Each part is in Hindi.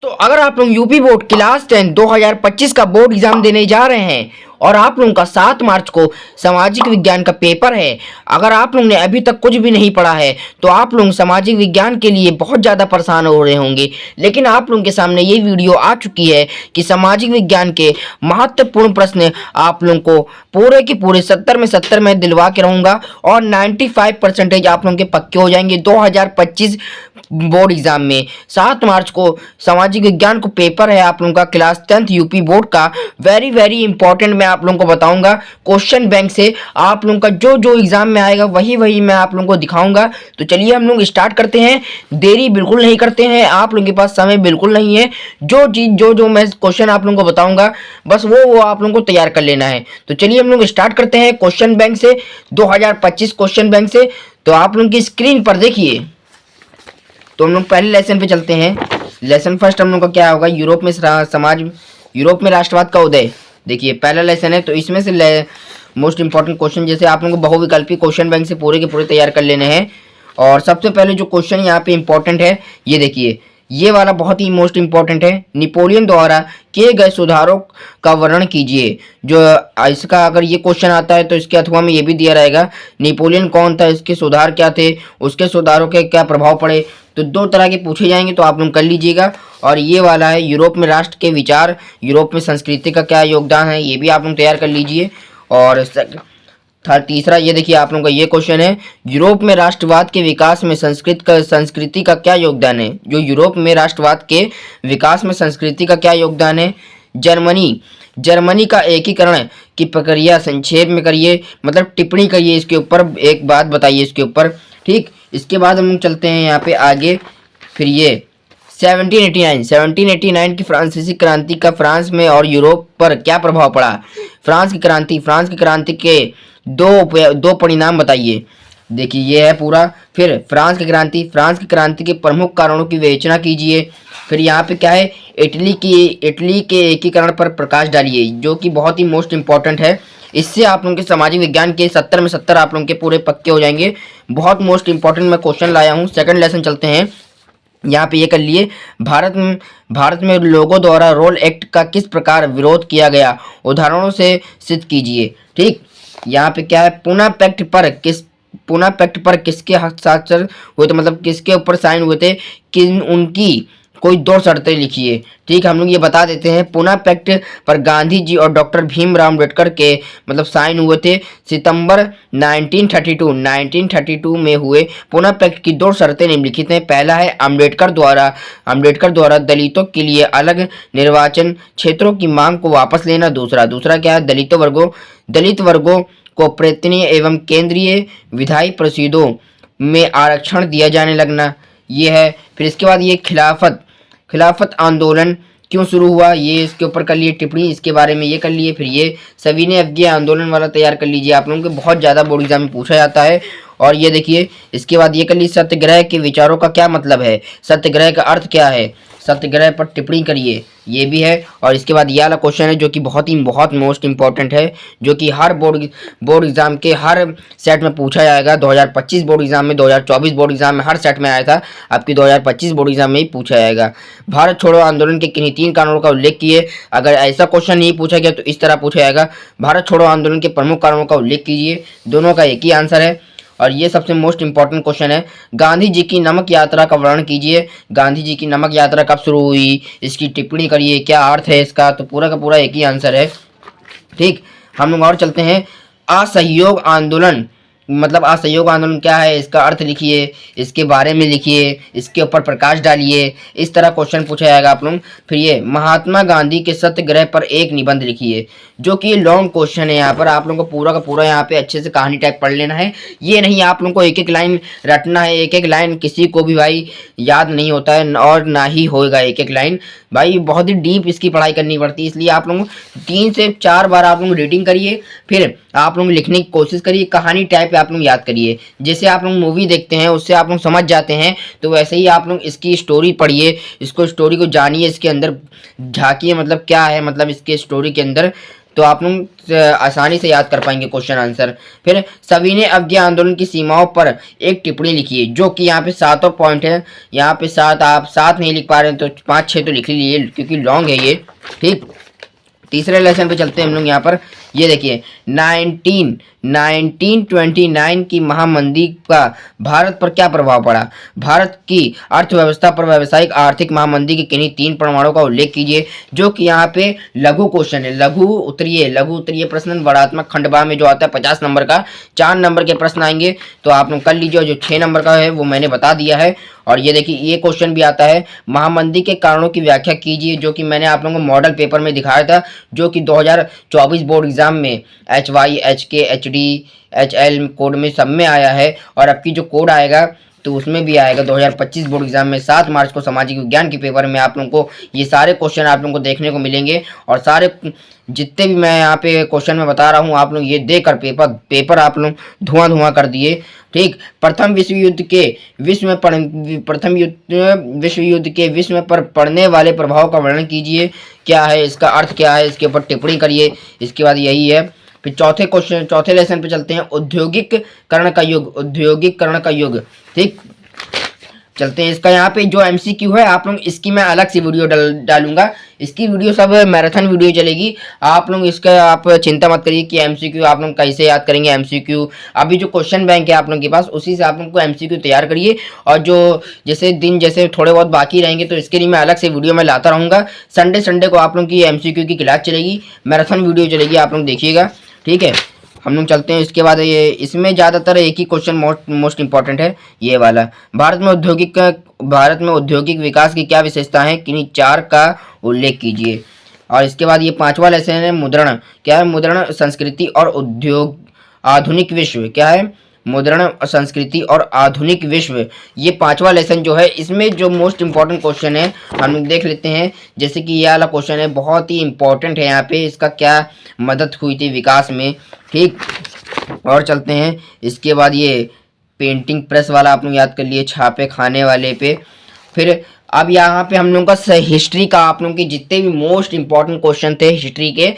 तो अगर आप लोग यूपी बोर्ड क्लास 10 2025 का बोर्ड एग्जाम देने जा रहे हैं और आप लोगों का 7 मार्च को सामाजिक विज्ञान का पेपर है। अगर आप लोगों ने अभी तक कुछ भी नहीं पढ़ा है तो आप लोग सामाजिक विज्ञान के लिए बहुत ज़्यादा परेशान हो रहे होंगे, लेकिन आप लोगों के सामने ये वीडियो आ चुकी है कि सामाजिक विज्ञान के महत्वपूर्ण प्रश्न आप लोगों को पूरे के पूरे 70 में 70 में दिलवा के रहूँगा और 95% आप लोगों के पक्के हो जाएंगे 2025 बोर्ड एग्जाम में। 7 मार्च को सामाजिक विज्ञान को पेपर है आप लोगों का क्लास 10th यूपी बोर्ड का। वेरी इंपॉर्टेंट मैं आप लोगों को बताऊंगा क्वेश्चन बैंक से आप लोगों का जो जो एग्जाम में आएगा वही मैं आप लोगों को दिखाऊंगा। तो चलिए हम लोग स्टार्ट करते हैं, देरी बिल्कुल नहीं करते हैं, आप लोगों के पास समय बिल्कुल नहीं है। जो चीज़ जो मैं क्वेश्चन आप लोगों को बताऊंगा बस वो आप लोगों को तैयार कर लेना है। तो चलिए हम लोग स्टार्ट करते हैं क्वेश्चन बैंक से, 2025 क्वेश्चन बैंक से। तो आप लोगों की स्क्रीन पर देखिए, तो हम लोग पहले लेसन पे चलते हैं। लेसन फर्स्ट हम लोग का क्या होगा, यूरोप में राष्ट्रवाद का उदय। देखिए पहला लेसन है, तो इसमें से मोस्ट इंपॉर्टेंट क्वेश्चन जैसे आप लोगों को बहुविकल्पी क्वेश्चन बैंक से पूरे के पूरे तैयार कर लेने हैं। और सबसे पहले जो क्वेश्चन यहाँ पे इंपॉर्टेंट है ये देखिए, ये वाला बहुत ही मोस्ट इंपॉर्टेंट है। नेपोलियन द्वारा किए गए सुधारों का वर्णन कीजिए। जो इसका अगर ये क्वेश्चन आता है तो इसके अथवा में ये भी दिया रहेगा नेपोलियन कौन था, इसके सुधार क्या थे, उसके सुधारों के क्या प्रभाव पड़े। तो दो तरह के पूछे जाएंगे तो आप लोग कर लीजिएगा। और ये वाला है यूरोप में राष्ट्र के विचार, यूरोप में संस्कृति का क्या योगदान है, ये भी आप लोग तैयार कर लीजिए। और तीसरा ये देखिए आप लोगों का ये क्वेश्चन है, यूरोप में राष्ट्रवाद के विकास में संस्कृति का क्या योगदान है। जो यूरोप में राष्ट्रवाद के विकास में संस्कृति का क्या योगदान है। जर्मनी का एकीकरण की प्रक्रिया संक्षेप में करिए, मतलब टिप्पणी करिए इसके ऊपर, एक बात बताइए इसके ऊपर। ठीक, इसके बाद हम चलते हैं यहाँ पे आगे। फिर ये 1789 की फ्रांसीसी क्रांति का फ्रांस में और यूरोप पर क्या प्रभाव पड़ा। फ्रांस की क्रांति के दो परिणाम बताइए। देखिए ये है पूरा। फिर फ्रांस की क्रांति के प्रमुख कारणों की विवेचना कीजिए। फिर यहाँ पे क्या है, इटली के एकीकरण पर प्रकाश डालिए, जो कि बहुत ही मोस्ट इंपॉर्टेंट है। इससे आप लोगों के सामाजिक विज्ञान के 70 में 70 आप लोगों के पूरे पक्के हो जाएंगे। बहुत मोस्ट इंपॉर्टेंट मैं क्वेश्चन लाया हूँ। सेकंड लेसन चलते हैं, यहाँ पे ये कर लिए, भारत में लोगों द्वारा रोल एक्ट का किस प्रकार विरोध किया गया, उदाहरणों से सिद्ध कीजिए। ठीक, यहाँ पे क्या है, पुनः पैक्ट पर किसके हस्ताक्षर हुए थे, मतलब किसके ऊपर साइन हुए थे, किन उनकी कोई दो शर्तें लिखिए। ठीक, हम लोग ये बता देते हैं, पुनः पैक्ट पर गांधी जी और डॉक्टर भीमराव अम्बेडकर के मतलब साइन हुए थे सितंबर 1932 में हुए। पुनः पैक्ट की दो शर्तें निम्नलिखित हैं। पहला है अम्बेडकर द्वारा दलितों के लिए अलग निर्वाचन क्षेत्रों की मांग को वापस लेना। दूसरा क्या है, दलित वर्गों को प्रांतीय एवं केंद्रीय विधायी परिषदों में आरक्षण दिया जाने लगना, ये है। फिर इसके बाद ये खिलाफत आंदोलन क्यों शुरू हुआ, ये इसके ऊपर कर लिए टिप्पणी, इसके बारे में ये कर लिए। फिर ये सविनय अवज्ञा आंदोलन वाला तैयार कर लीजिए, आप लोगों के बहुत ज़्यादा बोर्ड एग्जाम में पूछा जाता है। और ये देखिए इसके बाद ये कर लीजिए, सत्याग्रह के विचारों का क्या मतलब है, सत्याग्रह का अर्थ क्या है, सत्याग्रह पर टिप्पणी करिए, ये भी है। और इसके बाद ये वाला क्वेश्चन है जो कि बहुत मोस्ट इंपॉर्टेंट है, जो कि हर बोर्ड एग्जाम के हर सेट में पूछा जाएगा। 2025 बोर्ड एग्जाम में, 2024 बोर्ड एग्जाम में हर सेट में आया था, आपकी 2025 बोर्ड एग्जाम में ही पूछा जाएगा। भारत छोड़ो आंदोलन के किन्हीं 3 कारणों का उल्लेख किए। अगर ऐसा क्वेश्चन नहीं पूछा गया तो इस तरह पूछा जाएगा, भारत छोड़ो आंदोलन के प्रमुख कारणों का उल्लेख कीजिए। दोनों का एक ही आंसर है। और ये सबसे मोस्ट इंपॉर्टेंट क्वेश्चन है, गांधी जी की नमक यात्रा का वर्णन कीजिए। गांधी जी की नमक यात्रा कब शुरू हुई, इसकी टिप्पणी करिए, क्या अर्थ है इसका। तो पूरा का पूरा एक ही आंसर है। ठीक, हम लोग और चलते हैं, असहयोग आंदोलन क्या है, इसका अर्थ लिखिए, इसके बारे में लिखिए, इसके ऊपर प्रकाश डालिए। इस तरह क्वेश्चन पूछा जाएगा आप लोग। फिर ये महात्मा गांधी के सत्याग्रह पर एक निबंध लिखिए, जो कि लॉन्ग क्वेश्चन है। यहाँ पर आप लोगों को पूरा का पूरा यहाँ पे अच्छे से कहानी टाइप पढ़ लेना है। ये नहीं आप लोगों को एक लाइन रटना है, एक लाइन किसी को भी भाई याद नहीं होता है और ना ही होएगा एक लाइन, भाई बहुत ही डीप इसकी पढ़ाई करनी पड़ती है। इसलिए आप लोग 3 से 4 बार आप लोग रीडिंग करिए, फिर आप लोग लिखने की कोशिश करिए, कहानी टाइप आप लोग याद करिए। जैसे आप लोग मूवी देखते हैं उससे आप लोग समझ जाते हैं, तो वैसे ही आप लोग इसकी स्टोरी पढ़िए, इसको स्टोरी को जानिए, इसके अंदर झांकिए, मतलब क्या है, मतलब इसके स्टोरी के अंदर तो आप लोग आसानी से याद कर पाएंगे क्वेश्चन आंसर। फिर सविनय अवज्ञा आंदोलन की सीमाओं पर एक टिप्पणी लिखिए, जो कि यहाँ पे 7 पॉइंट है। यहाँ पे 7, आप 7 नहीं लिख पा रहे हैं तो 5-6 तो लिख लीजिए क्योंकि लॉन्ग है ये। ठीक, तीसरे लेसन पे चलते हैं हम लोग। यहाँ पर ये देखिए 1929 की महामंदी का भारत पर क्या प्रभाव पड़ा। भारत की अर्थव्यवस्था पर व्यावसायिक आर्थिक महामंदी के किन्हीं 3 प्रमाणों का उल्लेख कीजिए, जो कि यहाँ पे लघु क्वेश्चन है। लघु उत्तरीय प्रश्न वर्णात्मक खंडभाग में जो आता है 50 नंबर का 4 नंबर के प्रश्न आएंगे, तो आप लोग कर लीजिए। जो 6 नंबर का है वो मैंने बता दिया है। और ये देखिए ये क्वेश्चन भी आता है, महामंदी के कारणों की व्याख्या कीजिए, जो कि मैंने आप लोगों को मॉडल पेपर में दिखाया था, जो कि 2024 बोर्ड एग्जाम में HY, HK, HD, HL code में सब में आया है। और अब की जो कोड आएगा तो उसमें भी आएगा 2025 बोर्ड एग्जाम में 7 मार्च को सामाजिक विज्ञान के पेपर में आप लोगों को ये सारे क्वेश्चन आप लोगों को देखने को मिलेंगे। और सारे जितने भी मैं यहाँ पे क्वेश्चन में बता रहा हूँ, आप लोग ये देकर पेपर आप लोग धुआं कर दिए। ठीक, प्रथम विश्व युद्ध के विश्व में पड़ने वाले प्रभाव का वर्णन कीजिए, क्या है इसका अर्थ, क्या है, इसके ऊपर टिप्पणी करिए। इसके बाद यही है। फिर चौथे लेसन पे चलते हैं, औद्योगिकरण का युग। ठीक, चलते हैं इसका। यहाँ पे जो MCQ है आप लोग इसकी मैं अलग से वीडियो डालूंगा। इसकी वीडियो सब मैराथन वीडियो चलेगी। आप लोग इसका आप चिंता मत करिए कि MCQ आप लोग कैसे याद करेंगे। MCQ अभी जो क्वेश्चन बैंक है आप लोगों के पास, उसी से आप लोग को MCQ तैयार करिए। और जो जैसे थोड़े बहुत बाकी रहेंगे तो इसके लिए मैं अलग से वीडियो में लाता रहूँगा। संडे को आप लोग की MCQ की क्लास चलेगी, मैराथन वीडियो चलेगी, आप लोग देखिएगा। ठीक है, हम लोग चलते हैं इसके बाद। ये इसमें ज़्यादातर एक ही क्वेश्चन मोस्ट इंपॉर्टेंट है, ये वाला। भारत में औद्योगिक विकास की क्या विशेषता है, किन्हीं 4 का उल्लेख कीजिए। और इसके बाद ये 5वां लेसन है, मुद्रण। क्या है? मुद्रण, संस्कृति और उद्योग, आधुनिक विश्व। क्या है? मुद्रण, संस्कृति और आधुनिक विश्व। ये 5वां लेसन जो है, इसमें जो मोस्ट इंपॉर्टेंट क्वेश्चन है हम लोग देख लेते हैं। जैसे कि ये वाला क्वेश्चन है, बहुत ही इंपॉर्टेंट है। यहाँ पे इसका क्या मदद हुई थी विकास में। ठीक, और चलते हैं इसके बाद। ये पेंटिंग प्रेस वाला आप लोग याद कर लिए, छापे खाने वाले पे। फिर अब यहाँ पे हम लोगों का हिस्ट्री का आप लोगों के जितने भी मोस्ट इंपॉर्टेंट क्वेश्चन थे हिस्ट्री के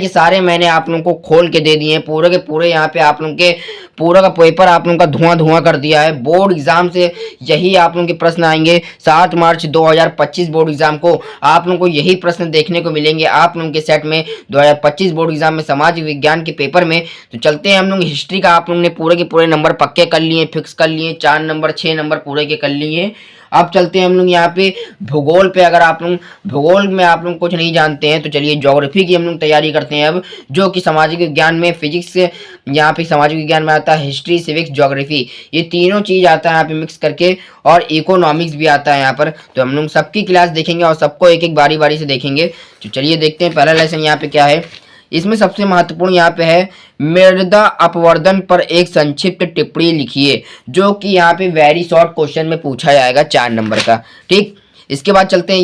सारे मैंने आप लोगों को खोल के दे दिए हैं। पूरे के पूरे यहाँ पे आप लोगों के पूरा का पेपर आप लोगों का धुआं कर दिया है। बोर्ड एग्जाम से यही आप लोगों के प्रश्न आएंगे। 7 मार्च 2025 बोर्ड एग्जाम को आप लोगों को यही प्रश्न देखने को मिलेंगे आप लोगों के सेट में 2025 बोर्ड एग्जाम में सामाजिक विज्ञान के पेपर में। तो चलते हैं हम लोग हिस्ट्री का आप लोगों ने पूरे के पूरे नंबर पक्के कर लिए, फिक्स कर लिए। 4 नंबर 6 नंबर पूरे के कर लिए। अब चलते हैं हम लोग यहाँ पे भूगोल पे। अगर आप लोग भूगोल में आप लोग कुछ नहीं जानते हैं तो चलिए ज्योग्राफी की हम लोग तैयारी करते हैं अब, जो कि सामाजिक विज्ञान में फिजिक्स, यहाँ पे सामाजिक विज्ञान में आता है हिस्ट्री, सिविक्स, ज्योग्राफी, ये तीनों चीज़ आता है यहाँ पे मिक्स करके। और इकोनॉमिक्स भी आता है यहाँ पर। तो हम लोग सबकी क्लास देखेंगे और सबको एक एक बारी से देखेंगे। तो चलिए देखते हैं पहला लेसन यहाँ पे क्या है। इसमें सबसे महत्वपूर्ण यहाँ पे है, मृदा अपवर्तन पर एक संक्षिप्त टिप्पणी लिखिए, जो कि यहाँ पे वेरी शॉर्ट क्वेश्चन में पूछा जाएगा 4 नंबर का। ठीक, इसके बाद चलते हैं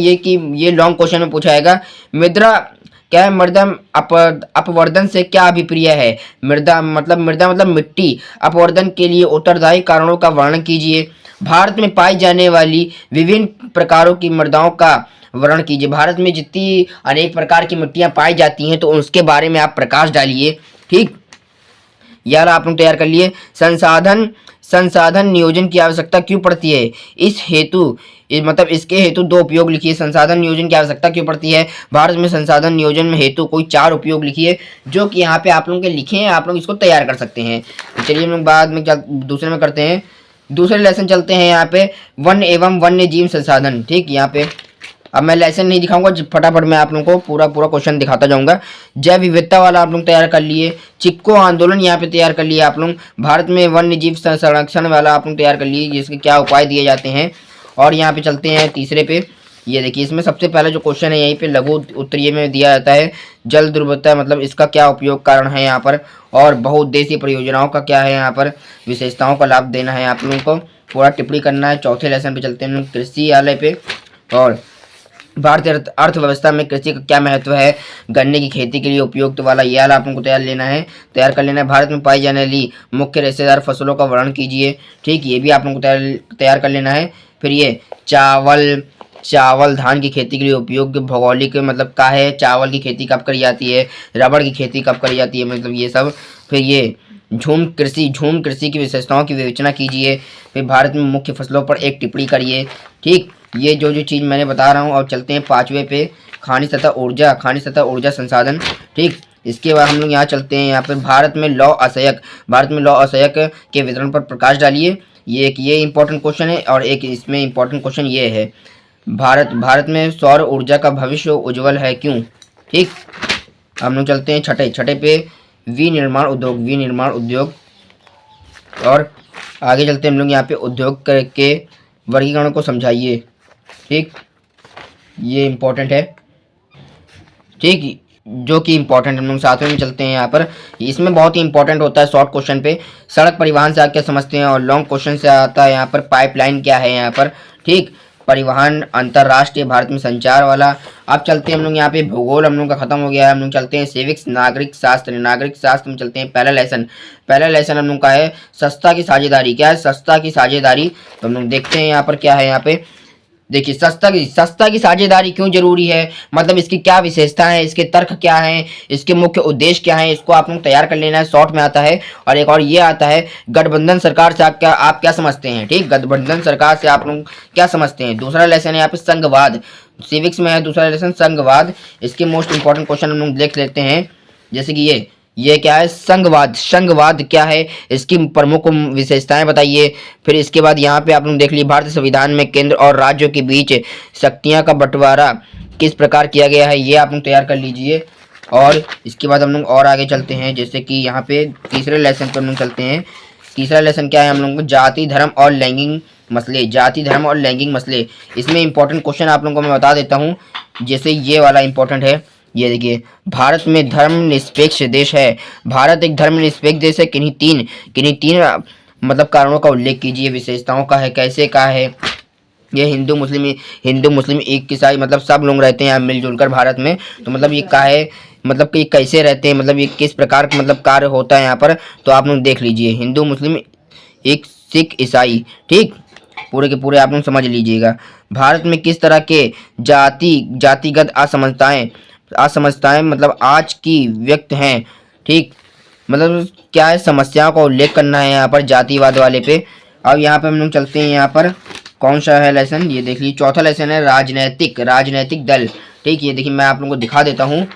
ये लॉन्ग क्वेश्चन में पूछा जाएगा, मृदा अपवर्तन से क्या अभिप्राय है। मृदा मतलब मिट्टी अपवर्तन के लिए उत्तरदायी कारणों का वर्णन कीजिए। भारत में पाई जाने वाली विभिन्न प्रकारों की मृदाओं का वर्णन कीजिए। भारत में जितनी अनेक प्रकार की मिट्टियां पाई जाती हैं तो उसके बारे में आप प्रकाश डालिए। ठीक, यार आप लोग तैयार कर लिए। संसाधन नियोजन की आवश्यकता क्यों पड़ती है, इसके हेतु 2 उपयोग लिखिए। संसाधन नियोजन की आवश्यकता क्यों पड़ती है, भारत में संसाधन नियोजन में हेतु कोई 4 उपयोग लिखिए, जो कि यहाँ पे आप लोगों के लिखे हैं। आप लोग इसको तैयार कर सकते हैं। तो चलिए हम लोग बाद में दूसरे में करते हैं। दूसरे लेसन चलते हैं यहाँ पे, वन एवं वन्य जीव संसाधन। ठीक, यहाँ पे अब मैं लेसन नहीं दिखाऊंगा, फटाफट मैं आप लोगों को पूरा क्वेश्चन दिखाता जाऊंगा। जैव विविधता वाला आप लोग तैयार कर लिए। चिपको आंदोलन यहाँ पे तैयार कर लिए आप लोग। भारत में वन्य जीव संरक्षण वाला आप लोग तैयार कर लिए, जिसके क्या उपाय दिए जाते हैं। और यहाँ पे चलते हैं तीसरे पे। ये देखिए इसमें सबसे पहला जो क्वेश्चन है यहीं पे लघु उत्तरीय में दिया जाता है, जल दुर्बलता मतलब इसका क्या उपयोग कारण है यहाँ पर, और बहुउद्देशीय परियोजनाओं का क्या है यहाँ पर, विशेषताओं का लाभ देना है आप लोगों को, पूरा टिप्पणी करना है। चौथे लेसन पे चलते हैं कृषि आलय पे। और भारतीय अर्थव्यवस्था में कृषि का क्या महत्व है, गन्ने की खेती के लिए उपयुक्त वाला ये वाला आप लोगों को तैयार कर लेना है। भारत में पाई जाने वाली मुख्य रेशेदार फसलों का वर्णन कीजिए। ठीक, ये भी आप लोगों को तैयार कर लेना है। फिर ये चावल, चावल धान की खेती के लिए उपयोग्य भौगोलिक मतलब का है, चावल की खेती कब करी जाती है, रबड़ की खेती कब करी जाती है, मतलब ये सब। फिर ये झूम कृषि की विशेषताओं की विवेचना कीजिए। फिर भारत में मुख्य फसलों पर एक टिप्पणी करिए। ठीक, ये जो चीज़ मैंने बता रहा हूँ। और चलते हैं 5वें पे, खनिज तथा ऊर्जा संसाधन। ठीक, इसके बाद हम लोग यहाँ चलते हैं, यहाँ पर भारत में लौह अयस्क के वितरण पर प्रकाश डालिए। ये इंपॉर्टेंट क्वेश्चन है। और एक इसमें इंपॉर्टेंट क्वेश्चन ये है, भारत में सौर ऊर्जा का भविष्य उज्जवल है, क्यों? ठीक, हम लोग चलते हैं छठे पे, विनिर्माण उद्योग। और आगे चलते हैं हम लोग यहाँ पे, उद्योग के वर्गीकरण को समझाइए। ठीक, ये इम्पोर्टेंट है। ठीक, जो कि इम्पोर्टेंट हम लोग 7वें में चलते हैं यहाँ पर। इसमें बहुत ही इंपॉर्टेंट होता है शॉर्ट क्वेश्चन पे, सड़क परिवहन से आप क्या समझते हैं। और लॉन्ग क्वेश्चन से आता है यहाँ पर पाइपलाइन क्या है यहाँ पर। ठीक, परिवहन, अंतरराष्ट्रीय, भारत में संचार वाला। अब चलते हैं हम लोग यहाँ पे, भूगोल हम लोग का खत्म हो गया है। हम लोग चलते हैं सिविक्स, नागरिक शास्त्र में चलते हैं। पहला लेसन हम लोग का है सत्ता की साझेदारी। क्या है सत्ता की साझेदारी? तो हम लोग देखते हैं यहाँ पर क्या है। यहाँ पे देखिए, सत्ता की साझेदारी क्यों जरूरी है, मतलब इसकी क्या विशेषता है, इसके तर्क क्या हैं, इसके मुख्य उद्देश्य क्या हैं, इसको आप लोग तैयार कर लेना है। शॉर्ट में आता है। और एक और ये आता है, गठबंधन सरकार से आप क्या समझते हैं। ठीक, गठबंधन सरकार से आप लोग क्या समझते हैं। दूसरा लेसन है यहाँ पे संघवाद, सिविक्स में है दूसरा लेसन संघवाद। इसके मोस्ट इंपॉर्टेंट क्वेश्चन हम लोग देख लेते हैं, जैसे कि ये क्या है, संघवाद क्या है, इसकी प्रमुख विशेषताएं बताइए। फिर इसके बाद यहाँ पे आप लोग देख लीजिए, भारतीय संविधान में केंद्र और राज्यों के बीच शक्तियां का बंटवारा किस प्रकार किया गया है, ये आप लोग तैयार कर लीजिए। और इसके बाद हम लोग और आगे चलते हैं, जैसे कि यहाँ पे तीसरे लेसन पर हम लोग चलते हैं। तीसरा लेसन क्या है हम लोग को, जाति धर्म और लैंगिक मसले। इसमें इंपॉर्टेंट क्वेश्चन आप लोगों को मैं बता देता हूँ, जैसे ये वाला इंपॉर्टेंट है। ये देखिए, भारत में धर्मनिरपेक्ष देश है। भारत एक धर्मनिरपेक्ष देश है, किन्हीं तीन मतलब कारणों का उल्लेख कीजिए। विशेषताओं का है, कैसे का है। ये हिंदू मुस्लिम एक ईसाई मतलब सब लोग रहते हैं मिलजुल कर भारत में। तो मतलब ये का है, मतलब कि कैसे रहते हैं, मतलब ये किस प्रकार का मतलब कार्य होता है यहाँ पर। तो आप लोग देख लीजिए, हिंदू मुस्लिम एक सिख ईसाई। ठीक, पूरे के पूरे आप लोग समझ लीजिएगा। भारत में किस तरह के जातिगत असमंजसताएं मतलब आज की व्यक्त हैं। ठीक, मतलब क्या है, समस्याओं का उल्लेख करना है यहाँ पर जातिवाद वाले पे। अब यहाँ पे हम लोग चलते हैं, यहाँ पर कौन सा है लेसन, ये देख लीजिए। चौथा लेसन है राजनैतिक दल। ठीक, ये देखिए मैं आप लोगों को दिखा देता हूँ।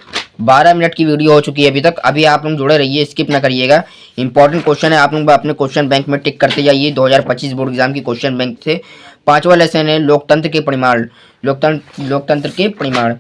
12 मिनट की वीडियो हो चुकी है अभी तक। अभी आप लोग जुड़े रहिए, स्किप ना करिएगा। इंपॉर्टेंट क्वेश्चन है, आप लोग अपने क्वेश्चन बैंक में टिक करते जाइए 2025 बोर्ड एग्जाम की क्वेश्चन बैंक से। 5वां लेसन है लोकतंत्र के परिमाण।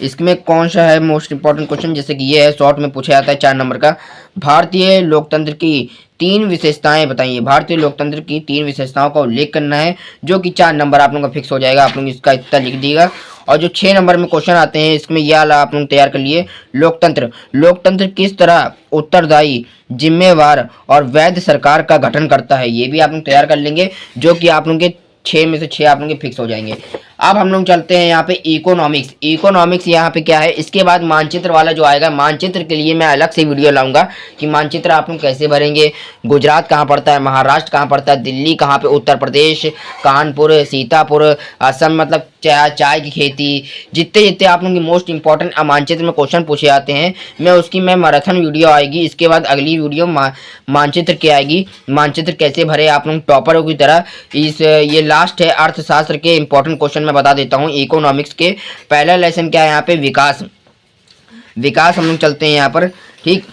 इसमें कौन सा है मोस्ट इंपॉर्टेंट क्वेश्चन, जैसे कि ये है, शॉर्ट में पूछा जाता है 4 नंबर का। भारतीय लोकतंत्र की 3 विशेषताएं बताइए। भारतीय लोकतंत्र की 3 विशेषताओं का उल्लेख करना है, जो कि 4 नंबर आप लोगों का फिक्स हो जाएगा। आप लोग इसका इतना लिख दीजिएगा। और जो 6 नंबर में क्वेश्चन आते हैं, इसमें यह वाला आप लोग तैयार कर लिए। लोकतंत्र किस तरह उत्तरदायी, जिम्मेवार और वैध सरकार का गठन करता है, ये भी आप लोग तैयार कर लेंगे, जो कि आप लोगों के 6 में से 6 आप लोग के फिक्स हो जाएंगे। अब हम लोग चलते हैं यहाँ पे इकोनॉमिक्स यहाँ पे क्या है। इसके बाद मानचित्र वाला जो आएगा, मानचित्र के लिए मैं अलग से वीडियो लाऊंगा कि मानचित्र आप लोग कैसे भरेंगे। गुजरात कहाँ पड़ता है, महाराष्ट्र कहाँ पड़ता है, दिल्ली कहाँ पे, उत्तर प्रदेश, कानपुर, सीतापुर, असम, मतलब चाय की खेती, जितने आप लोग की मोस्ट इंपॉर्टेंट मानचित्र में क्वेश्चन पूछे जाते हैं, मैं मैराथन वीडियो आएगी। इसके बाद अगली वीडियो मानचित्र की आएगी, मानचित्र कैसे भरे आप लोग टॉपरों की तरह। ये लास्ट है अर्थशास्त्र के इंपॉर्टेंट क्वेश्चन मैं बता देता हूँ। इकोनॉमिक्स के पहला लेसन क्या है यहाँ पे, विकास हम लोग चलते हैं यहाँ पर। ठीक,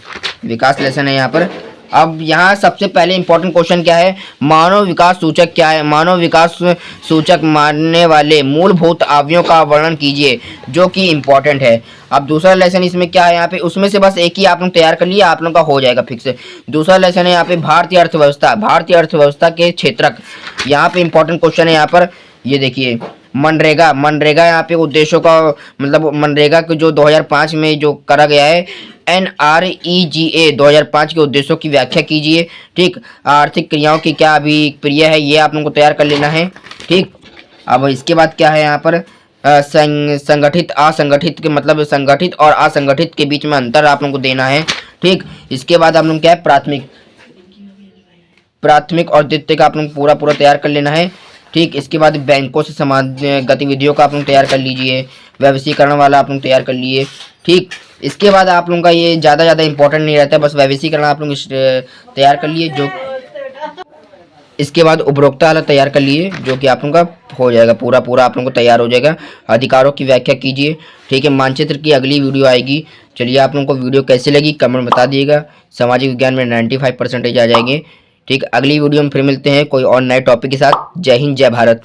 विकास लेसन है यहाँ पर। अब यहाँ सबसे पहले इंपॉर्टेंट क्वेश्चन क्या है, मानव विकास सूचक क्या है। मानव विकास सूचक मानने वाले मूलभूत अवयवों का वर्णन कीजिए, जो कि इंपॉर्टेंट है। अब दूसरा लेसन इसमें क्या है यहाँ पे, उसमें से बस एक ही आप लोग तैयार कर लिए, आप लोग का हो जाएगा फिक्स। दूसरा लेसन है यहाँ पे भारतीय अर्थव्यवस्था के क्षेत्रक। यहाँ पे इंपॉर्टेंट क्वेश्चन है यहाँ पर, ये देखिए मनरेगा यहाँ पे उद्देश्यों का मतलब मनरेगा के जो 2005 में जो करा गया है, NREGA 2005 के उद्देश्यों की व्याख्या कीजिए। ठीक, आर्थिक क्रियाओं की क्या अभिप्राय है, ये आप लोगों को तैयार कर लेना है। ठीक, अब इसके बाद क्या है यहाँ पर, संगठित असंगठित के मतलब संगठित और असंगठित के बीच में अंतर आप लोगों को देना है। ठीक, इसके बाद आप लोग क्या है, प्राथमिक और द्वितीयक आप लोग पूरा तैयार कर लेना है। ठीक, इसके बाद बैंकों से समाज गतिविधियों का आप लोग तैयार कर लीजिए, वैश्वीकरण वाला आप लोग तैयार कर लिए। ठीक, इसके बाद आप लोगों का ये ज़्यादा इंपॉर्टेंट नहीं रहता है, बस वैश्वीकरण आप लोग तैयार कर लिए। जो इसके बाद उपभोक्ता वाला तैयार कर लिए, जो कि आप लोगों का हो जाएगा, पूरा आप लोगों को तैयार हो जाएगा। अधिकारों की व्याख्या कीजिए। ठीक है, मानचित्र की अगली वीडियो आएगी। चलिए, आप लोगों को वीडियो कैसी लगी कमेंट बता दिएगा। सामाजिक विज्ञान में 95% आ जाएंगे। ठीक, अगली वीडियो में फिर मिलते हैं कोई और नए टॉपिक के साथ। जय हिंद, जय भारत।